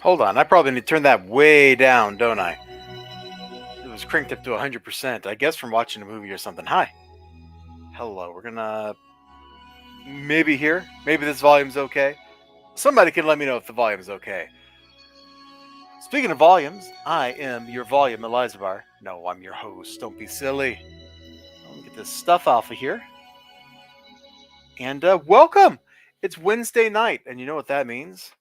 Hold on, I probably need to turn that way down, don't I? It was cranked up to 100%, I guess from watching a movie or something. Hi. Hello, we're gonna maybe here. Maybe this volume's okay. Somebody can let me know if the volume's okay. Speaking of volumes, I am your volume Elizabeth. No, I'm your host. Don't be silly. Let me get this stuff off of here. And welcome! It's Wednesday night, and you know what that means?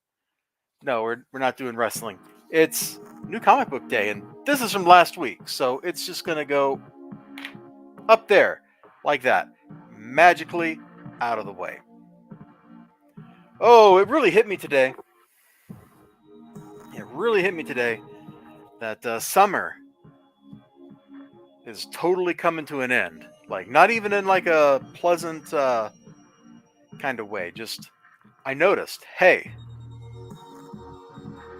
No, we're not doing wrestling. It's New Comic Book Day, and this is from last week, so it's just gonna go up there like that, magically out of the way. Oh, it really hit me today. It really hit me today that summer is totally coming to an end. Like, not even in like a pleasant kind of way. Just, I noticed, hey,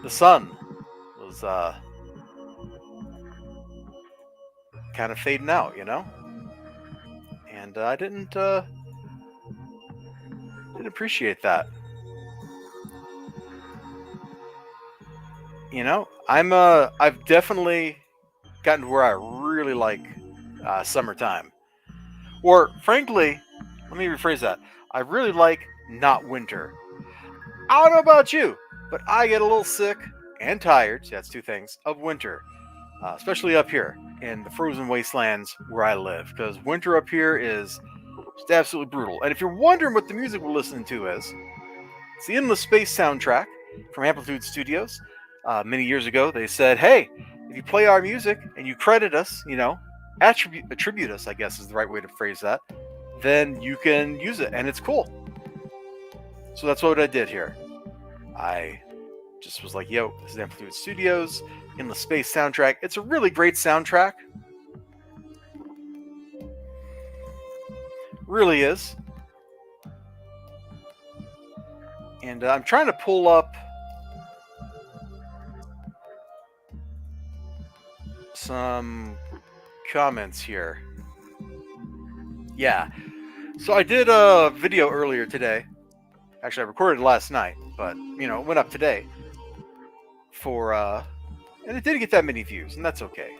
the sun was kind of fading out, and I didn't appreciate that. I've definitely gotten to where I really like summertime. Or, frankly, let me rephrase that. I really like not winter. I don't know about you, but I get a little sick and tired, see, that's two things, of winter. Especially up here in the frozen wastelands where I live. Because winter up here is just absolutely brutal. And if you're wondering what the music we're listening to is, it's the Endless Space soundtrack from Amplitude Studios. Many years ago, they said, hey, if you play our music and you credit us, attribute us, I guess is the right way to phrase that, then you can use it and it's cool. So that's what I did here. I just was like, yo, this is Amplitude Studios, Endless Space soundtrack. It's a really great soundtrack. Really is. And I'm trying to pull up some comments here. Yeah. So I did a video earlier today. Actually, I recorded it last night, but, it went up today for, and it didn't get that many views, and that's okay.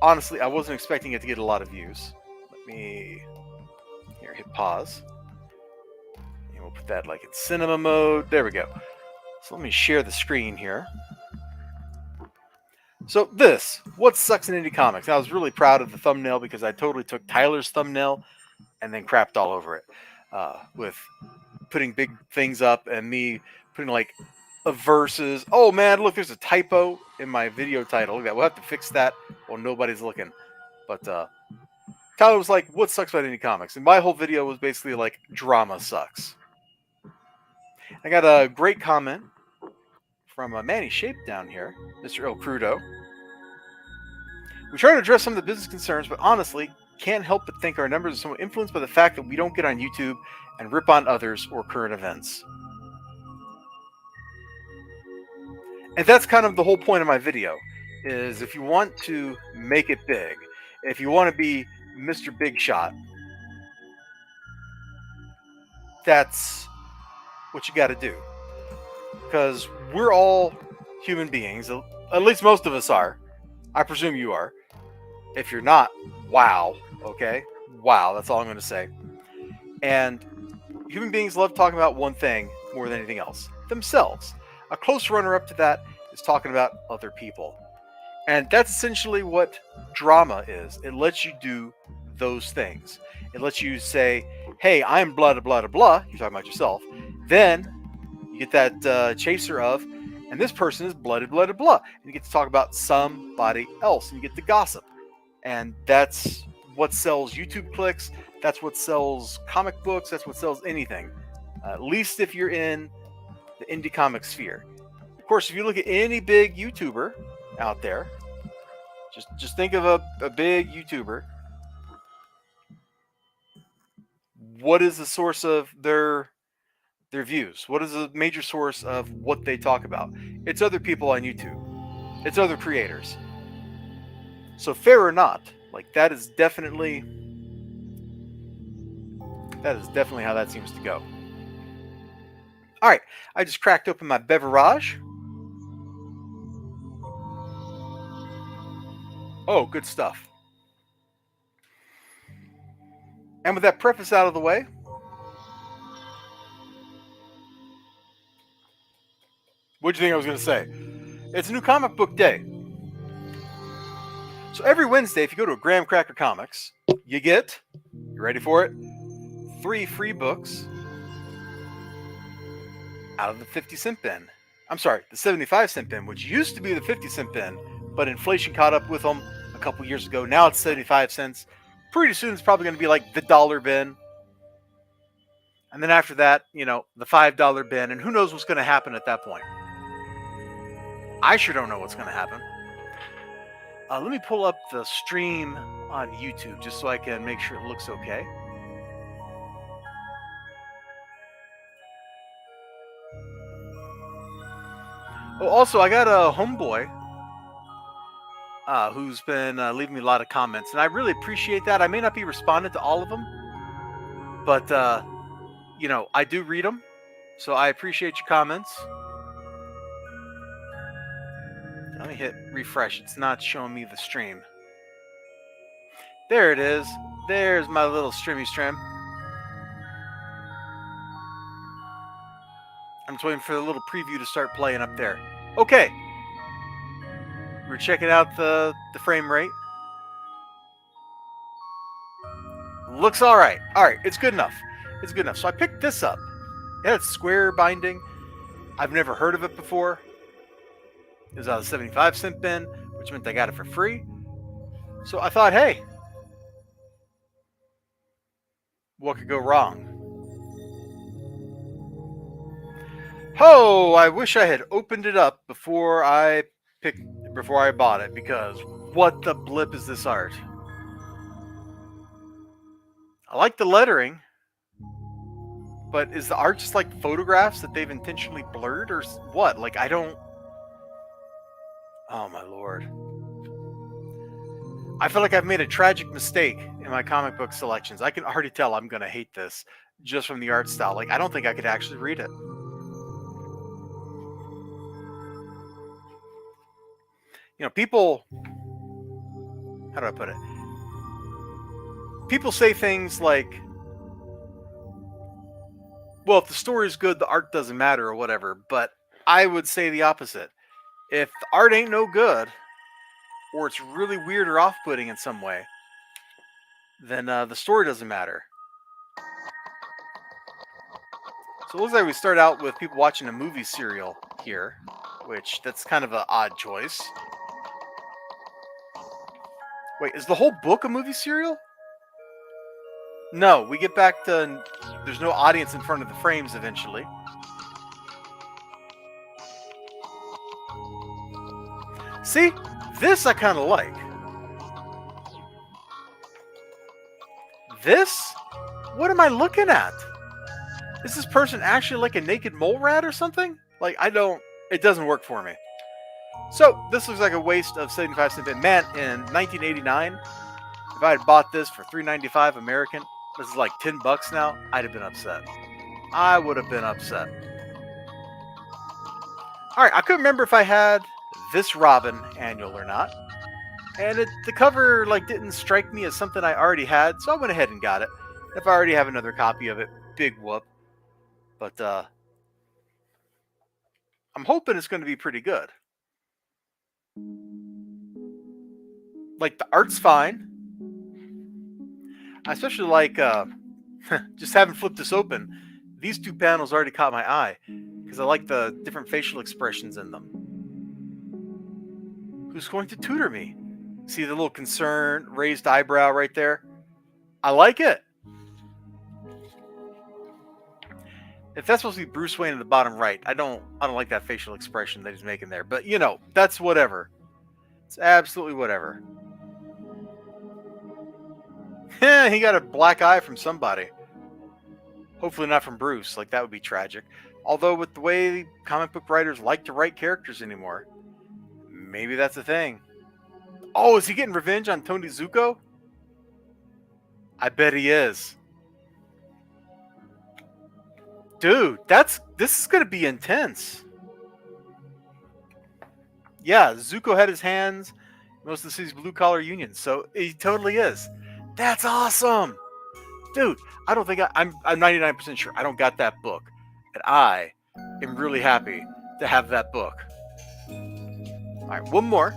Honestly, I wasn't expecting it to get a lot of views. Let me, here, hit pause. And we'll put that like in cinema mode. There we go. So let me share the screen here. So what sucks in indie comics? I was really proud of the thumbnail because I totally took Tyler's thumbnail and then crapped all over it with putting big things up and me putting like a verses. Oh man, look, there's a typo in my video title. Look at that. We'll have to fix that while nobody's looking. But Tyler was like, what sucks about indie comics? And my whole video was basically like, drama sucks. I got a great comment from Manny Shape down here, Mr. El Crudo. We try to address some of the business concerns, but honestly, can't help but think our numbers are somewhat influenced by the fact that we don't get on YouTube and rip on others or current events. And that's kind of the whole point of my video, is if you want to make it big, if you want to be Mr. Big Shot, that's what you got to do. Because we're all human beings, at least most of us are. I presume you are. If you're not, wow, okay? Wow, that's all I'm going to say. And human beings love talking about one thing more than anything else, themselves. A close runner-up to that is talking about other people. And that's essentially what drama is. It lets you do those things. It lets you say, hey, I'm blah, blah, blah, blah. You're talking about yourself. Then you get that chaser of, and this person is blah, blah, blah, blah. And you get to talk about somebody else, and you get to gossip. And that's what sells YouTube clicks. That's what sells comic books. That's what sells anything. At least if you're in the indie comic sphere. Of course, if you look at any big YouTuber out there, just think of a big YouTuber. What is the source of their views? What is the major source of what they talk about? It's other people on YouTube. It's other creators. So fair or not, like that is definitely how that seems to go. All right, I just cracked open my beverage. Oh, good stuff. And with that preface out of the way, what'd you think I was going to say? It's a new comic book day. So every Wednesday, if you go to a Graham Cracker Comics, you get, you ready for it? 3 free books out of the 50-cent bin. I'm sorry, the 75-cent bin, which used to be the 50-cent bin, but inflation caught up with them a couple years ago. Now it's 75 cents. Pretty soon it's probably going to be like the dollar bin. And then after that, the $5 bin. And who knows what's going to happen at that point. I sure don't know what's going to happen. Let me pull up the stream on YouTube just so I can make sure it looks okay. Oh, also, I got a homeboy who's been leaving me a lot of comments, and I really appreciate that. I may not be responding to all of them, but, I do read them, so I appreciate your comments. Let me hit refresh. It's not showing me the stream. There it is. There's my little streamy stream. I'm just waiting for the little preview to start playing up there. Okay. We're checking out the frame rate. Looks all right. All right, it's good enough. It's good enough. So I picked this up. Yeah, it's square binding. I've never heard of it before. It was out of the 75-cent bin, which meant I got it for free. So I thought, hey, what could go wrong? Oh, I wish I had opened it up before I bought it, because what the blip is this art? I like the lettering, but is the art just like photographs that they've intentionally blurred, or what? Like, I don't... Oh my lord. I feel like I've made a tragic mistake in my comic book selections. I can already tell I'm going to hate this just from the art style. Like, I don't think I could actually read it. People... How do I put it? People say things like, well, if the story is good, the art doesn't matter or whatever. But I would say the opposite. If the art ain't no good, or it's really weird or off-putting in some way, then the story doesn't matter. So it looks like we start out with people watching a movie serial here, which that's kind of an odd choice. Wait, is the whole book a movie serial? No, we get back to there's no audience in front of the frames eventually. See? This I kind of like. This? What am I looking at? Is this person actually like a naked mole rat or something? Like, it doesn't work for me. So, this looks like a waste of 75-cent bin. Man, in 1989, if I had bought this for $3.95 American, this is like $10 now, I'd have been upset. I would have been upset. Alright, I couldn't remember if I had this Robin annual or not. And the cover didn't strike me as something I already had, so I went ahead and got it. If I already have another copy of it, big whoop. But I'm hoping it's going to be pretty good. Like, the art's fine. I especially like, just having flipped this open, these two panels already caught my eye, because I like the different facial expressions in them. Who's going to tutor me? See the little concerned, raised eyebrow right there? I like it. If that's supposed to be Bruce Wayne in the bottom right, I don't like that facial expression that he's making there. But, that's whatever. It's absolutely whatever. He got a black eye from somebody. Hopefully not from Bruce. Like, that would be tragic. Although, with the way comic book writers like to write characters anymore, maybe that's a thing. Oh, is he getting revenge on Tony Zuko? I bet he is. Dude, this is going to be intense. Yeah, Zuko had his hands most of the city's blue collar unions. So he totally is. That's awesome, dude. I don't think I'm 99% sure I don't got that book, and I am really happy to have that book. All right, one more.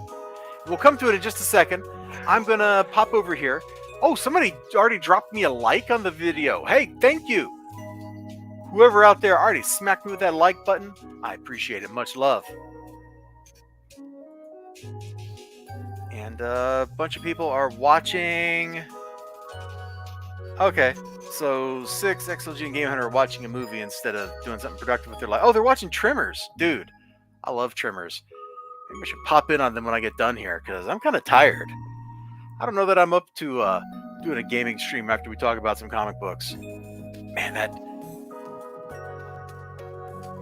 We'll come to it in just a second. I'm gonna pop over here. Oh, somebody already dropped me a like on the video. Hey, thank you. Whoever out there already smacked me with that like button, I appreciate it. Much love. And a bunch of people are watching. Okay, so 6 XLG and Game Hunter are watching a movie instead of doing something productive with their life. Oh, they're watching Tremors. Dude, I love Tremors. Maybe I should pop in on them when I get done here, because I'm kind of tired. I don't know that I'm up to doing a gaming stream after we talk about some comic books. Man, that...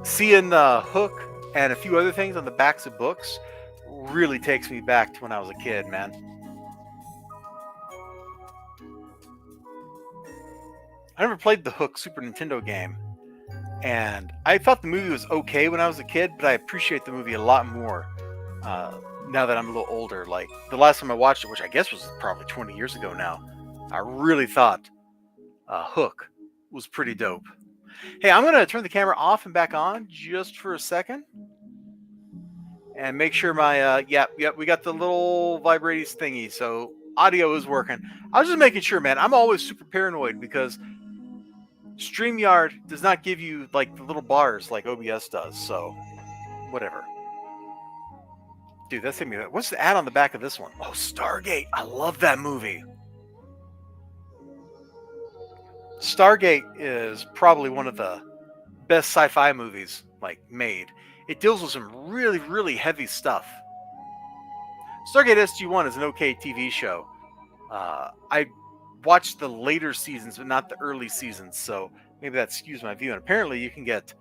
Seeing Hook and a few other things on the backs of books really takes me back to when I was a kid, man. I never played the Hook Super Nintendo game, and I thought the movie was okay when I was a kid, but I appreciate the movie a lot more now that I'm a little older. Like, the last time I watched it, which I guess was probably 20 years ago now, I really thought Hook was pretty dope. Hey, I'm going to turn the camera off and back on just for a second. And make sure my, yep, we got the little vibrating thingy, so audio is working. I was just making sure, man. I'm always super paranoid because StreamYard does not give you, like, the little bars like OBS does, so whatever. Dude, that's gonna be... What's the ad on the back of this one? Oh, Stargate. I love that movie. Stargate is probably one of the best sci-fi movies, like, made. It deals with some really, really heavy stuff. Stargate SG-1 is an okay TV show. I watched the later seasons, but not the early seasons, so maybe that skews my view. And apparently you can get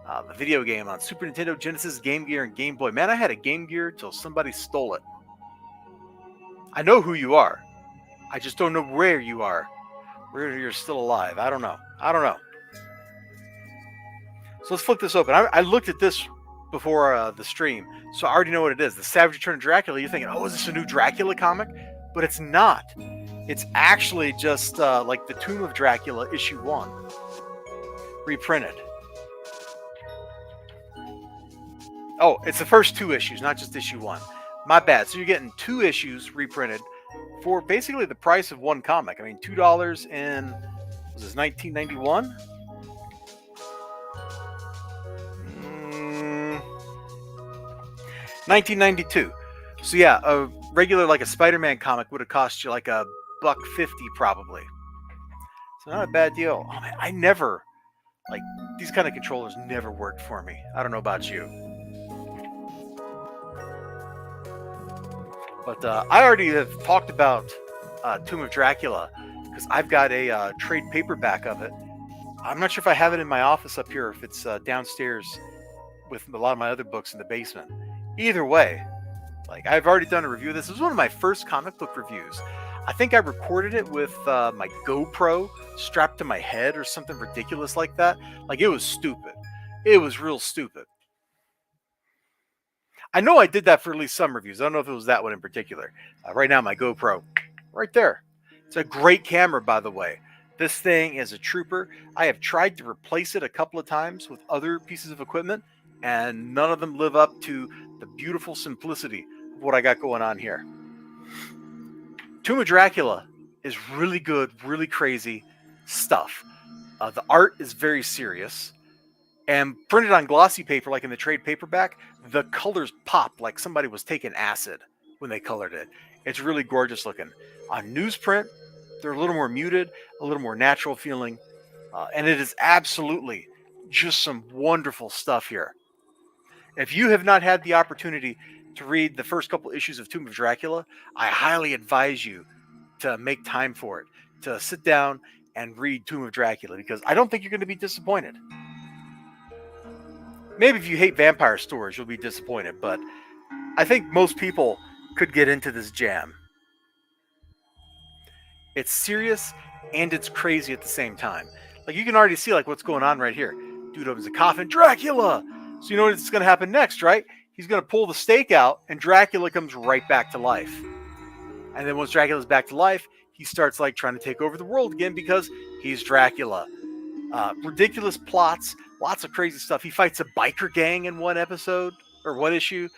the video game on Super Nintendo, Genesis, Game Gear, and Game Boy. Man, I had a Game Gear till somebody stole it. I know who you are. I just don't know where you are. Where you're still alive. I don't know. So let's flip this open. I looked at this before the stream, so I already know what it is. The Savage Return of Dracula. You're thinking, oh, is this a new Dracula comic? But it's not. It's actually just like the Tomb of Dracula issue 1. Reprinted. Oh, it's the first 2 issues, not just issue 1. My bad. So you're getting 2 issues reprinted for basically the price of 1 comic. I mean, $2 in, was this 1991? 1992. So yeah, a regular, like a Spider-Man comic would have cost you like $1.50 probably. So not a bad deal. Oh man, I never, like, these kind of controllers never worked for me. I don't know about you. But I already have talked about Tomb of Dracula because I've got a trade paperback of it. I'm not sure if I have it in my office up here, or if it's downstairs with a lot of my other books in the basement. Either way, like, I've already done a review of this. This was one of my first comic book reviews. I think I recorded it with my GoPro strapped to my head or something ridiculous like that. Like, it was stupid. It was real stupid. I know I did that for at least some reviews. I don't know if it was that one in particular. Right now, my GoPro, right there. It's a great camera, by the way. This thing is a trooper. I have tried to replace it a couple of times with other pieces of equipment, and none of them live up to the beautiful simplicity of what I got going on here. Tomb of Dracula is really good, really crazy stuff. The art is very serious. And printed on glossy paper, like in the trade paperback, the colors pop like somebody was taking acid when they colored it. It's really gorgeous looking. On newsprint, they're a little more muted, a little more natural feeling. And it is absolutely just some wonderful stuff here. If you have not had the opportunity to read the first couple issues of Tomb of Dracula, I highly advise you to make time for it, to sit down and read Tomb of Dracula, because I don't think you're going to be disappointed. Maybe if you hate vampire stories, you'll be disappointed, but I think most people could get into this jam. It's serious and it's crazy at the same time. Like, you can already see, like, what's going on right here. Dude opens a coffin, Dracula! So you know what's going to happen next, right? he's going to pull the stake out, and Dracula comes right back to life. And then once Dracula's back to life, he starts like trying to take over the world again because he's Dracula. Ridiculous plots, lots of crazy stuff. He fights a biker gang in one episode or one issue.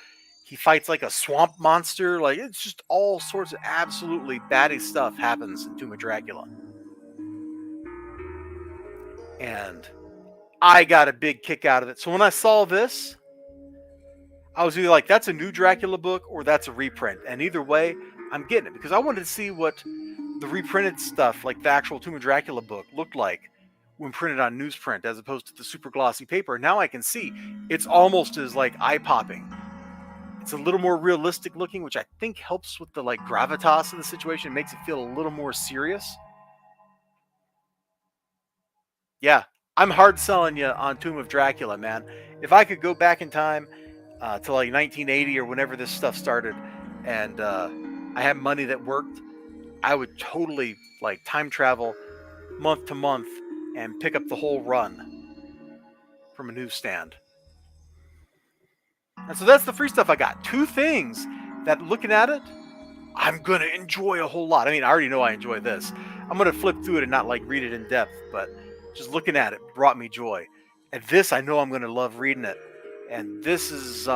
He fights like a swamp monster. Like, it's just all sorts of absolutely batty stuff happens in Tomb of Dracula. And I got a big kick out of it. So when I saw this, I was either like, that's a new Dracula book or that's a reprint. And either way, I'm getting it because I wanted to see what the reprinted stuff, like the actual Tomb of Dracula book, looked like when printed on newsprint as opposed to the super glossy paper. Now I can see it's almost as like eye-popping. It's a little more realistic looking, which I think helps with the like gravitas of the situation. It makes it feel a little more serious. Yeah, I'm hard selling you on Tomb of Dracula, man. If I could go back in time to like 1980 or whenever this stuff started, and I had money that worked, I would totally like time travel month to month and pick up the whole run from a newsstand. And so that's the free stuff I got. Two things that, looking at it, I'm going to enjoy a whole lot. I mean, I already know I enjoy this. I'm going to flip through it and not like read it in depth, but just looking at it brought me joy. And this, I know I'm going to love reading it. And this is,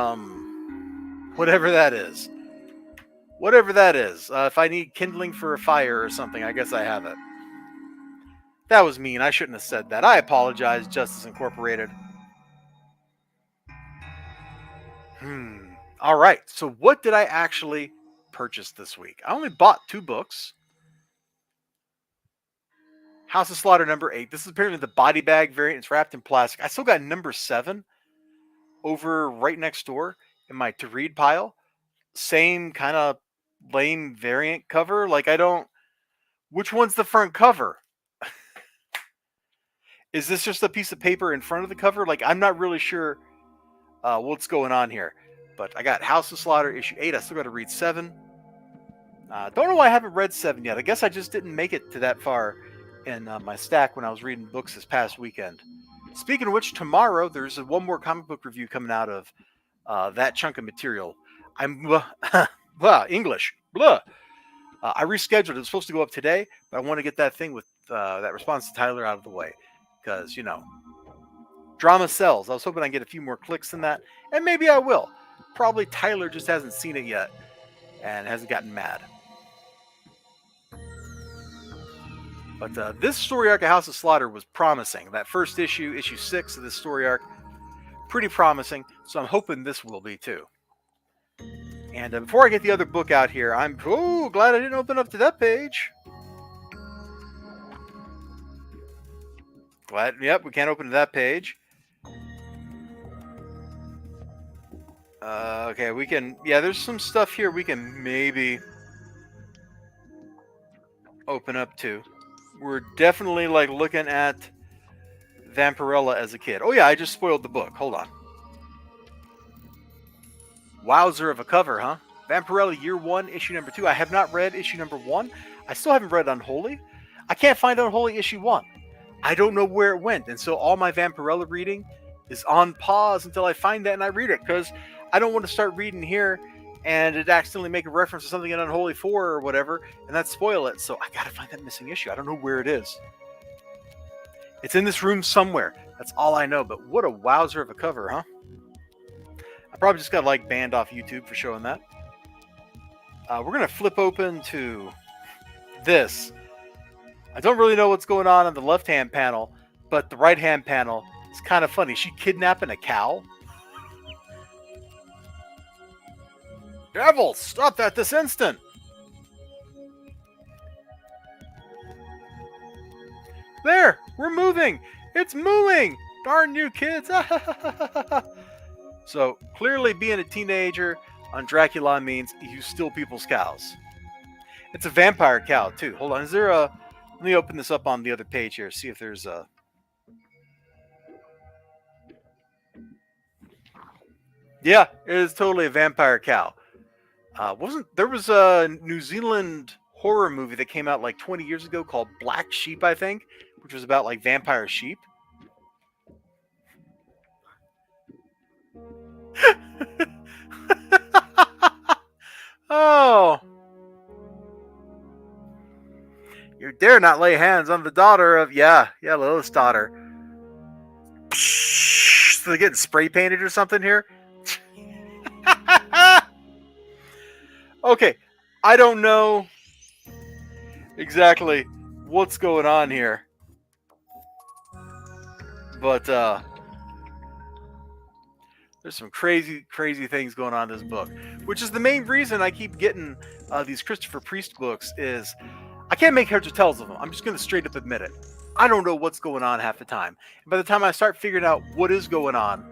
whatever that is. Whatever that is. If I need kindling for a fire or something, I guess I have it. That was mean. I shouldn't have said that. I apologize, Justice Incorporated. All right. So what did I actually purchase this week? I only bought 2 books. House of Slaughter number 8. This is apparently the body bag variant. It's wrapped in plastic. I still got number 7 over right next door in my to read pile. Same kind of lame variant cover. Like, I don't... Which one's the front cover? Is this just a piece of paper in front of the cover? Like, I'm not really sure what's going on here. But I got House of Slaughter issue 8. I still got to read 7. Don't know why I haven't read 7 yet. I guess I just didn't make it to that far in my stack when I was reading books this past weekend. Speaking of which, tomorrow there's one more comic book review coming out of that chunk of material. English. Blah. I rescheduled it. It was supposed to go up today, but I want to get that thing with that response to Tyler out of the way. Because, you know, drama sells. I was hoping I'd get a few more clicks than that, and maybe I will. Probably Tyler just hasn't seen it yet and hasn't gotten mad. But this story arc of House of Slaughter was promising. That first issue, issue 6 of this story arc, pretty promising. So I'm hoping this will be too. And before I get the other book out here, I'm glad I didn't open up to that page. Yep, we can't open to that page. Okay, we can... Yeah, there's some stuff here we can maybe open up to. We're definitely, like, looking at Vampirella as a kid. Oh, yeah, I just spoiled the book. Hold on. Wowzer of a cover, huh? Vampirella Year 1, issue number 2. I have not read issue number 1. I still haven't read Unholy. I can't find Unholy issue 1. I don't know where it went, and so all my Vampirella reading is on pause until I find that and I read it, because I don't want to start reading here and it accidentally make a reference to something in Unholy 4 or whatever, and that spoil it. So I gotta find that missing issue. I don't know where it is. It's in this room somewhere. That's all I know, but what a wowzer of a cover, huh? I probably just got like banned off YouTube for showing that. We're gonna flip open to this. I don't really know what's going on the left-hand panel, but the right-hand panel is kind of funny. She kidnapping a cow. Devil, stop that this instant! There! We're moving! It's moving! Darn you kids! So, clearly being a teenager on Dracula means you steal people's cows. It's a vampire cow, too. Hold on, is there a... Let me open this up on the other page here, see if there's a... Yeah, it is totally a vampire cow. There was a New Zealand horror movie that came out like 20 years ago called Black Sheep, I think, which was about like vampire sheep. dare not lay hands on the daughter of Lilith's daughter. So they're getting spray painted or something here. Okay, I don't know exactly what's going on here, but there's some crazy things going on in this book, which is the main reason I keep getting these Christopher Priest books. Is I can't make heads or tails of them. I'm just going to straight up admit it. I don't know what's going on half the time. And by the time I start figuring out what is going on,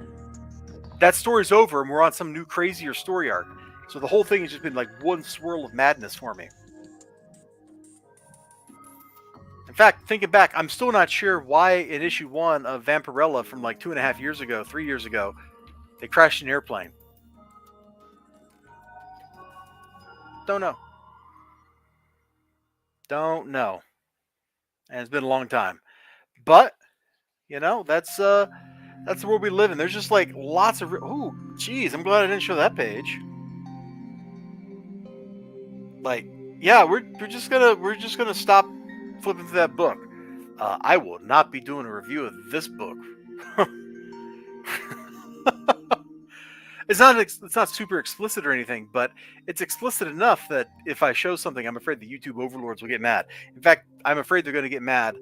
that story's over and we're on some new crazier story arc. So the whole thing has just been like one swirl of madness for me. In fact, thinking back, I'm still not sure why in issue 1 of Vampirella from like 2.5 years ago, 3 years ago, they crashed an airplane. Don't know. And it's been a long time. But, that's the world we live in. There's just like lots of ooh, geez, I'm glad I didn't show that page. Like, yeah, we're just gonna stop flipping through that book. I will not be doing a review of this book. It's not super explicit or anything, but it's explicit enough that if I show something, I'm afraid the YouTube overlords will get mad. In fact, I'm afraid they're going to get mad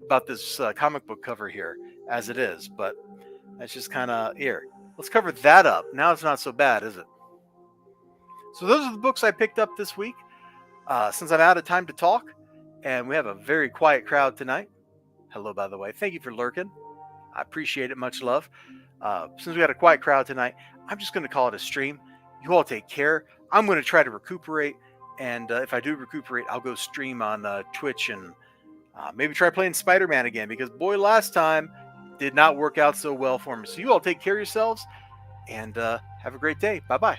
about this comic book cover here as it is, but that's just kind of here. Let's cover that up. Now it's not so bad, is it? So those are the books I picked up this week. Since I'm out of time to talk, and we have a very quiet crowd tonight. Hello, by the way. Thank you for lurking. I appreciate it. Much love. Since we got a quiet crowd tonight, I'm just going to call it a stream. You all take care. I'm going to try to recuperate, and if I do recuperate, I'll go stream on Twitch and maybe try playing Spider-Man again, because boy, last time did not work out so well for me. So you all take care of yourselves, and have a great day. Bye-bye.